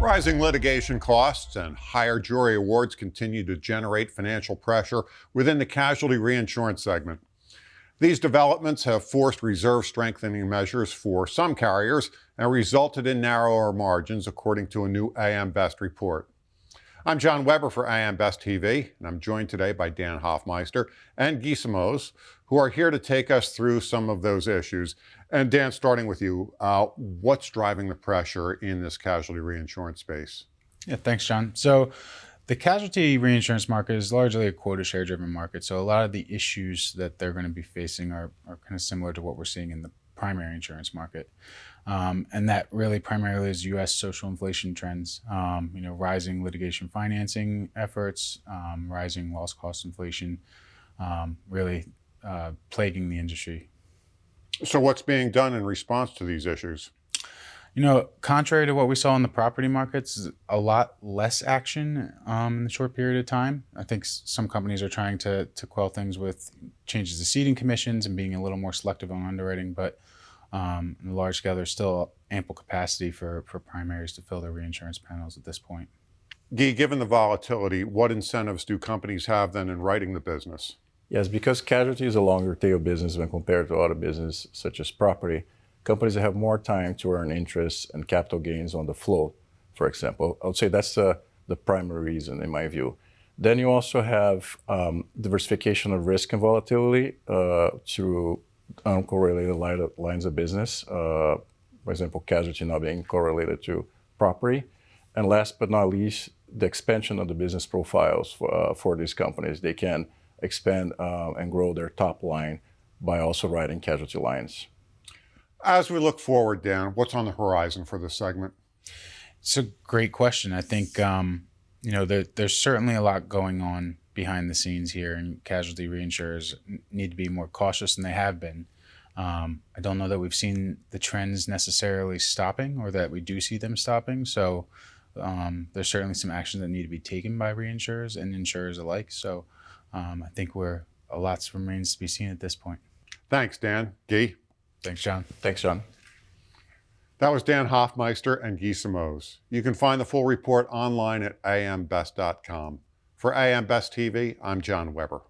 Rising litigation costs and higher jury awards continue to generate financial pressure within the casualty reinsurance segment. These developments have forced reserve strengthening measures for some carriers and resulted in narrower margins, according to a new AM Best report. I'm John Weber for AM Best TV, and I'm joined today by Dan Hofmeister and Simoes, who are here to take us through some of those issues. And Dan, starting with you, what's driving the pressure in this casualty reinsurance space? Yeah, thanks, John. So the casualty reinsurance market is largely a quota share driven market. So a lot of the issues that they're going to be facing are kind of similar to what we're seeing in the primary insurance market. And that really primarily is U.S. social inflation trends, rising litigation financing efforts, rising loss cost inflation, really plaguing the industry. So what's being done in response to these issues? Contrary to what we saw in the property markets, a lot less action in a short period of time. I think some companies are trying to quell things with changes to ceding commissions and being a little more selective on underwriting, but on a large scale, there's still ample capacity for primaries to fill their reinsurance panels at this point. Guy, given the volatility, what incentives do companies have then in writing the business? Yes, because casualty is a longer tail business when compared to other businesses such as property, companies have more time to earn interest and capital gains on the float, for example. I would say that's the primary reason in my view. Then you also have diversification of risk and volatility through uncorrelated lines of business, for example, casualty not being correlated to property. And last but not least, the expansion of the business profiles for these companies. They can expand and grow their top line by also writing casualty lines. As we look forward, Dan, what's on the horizon for this segment? It's a great question. I think there's certainly a lot going on behind the scenes here, and casualty reinsurers need to be more cautious than they have been. I don't know that we've seen the trends necessarily stopping or that we do see them stopping. So there's certainly some action that need to be taken by reinsurers and insurers alike. So I think a lot remains to be seen at this point. Thanks, Dan. Guy? Thanks, John. Thanks, John. That was Dan Hofmeister and Guy Simoes. You can find the full report online at ambest.com. For AM Best TV, I'm John Weber.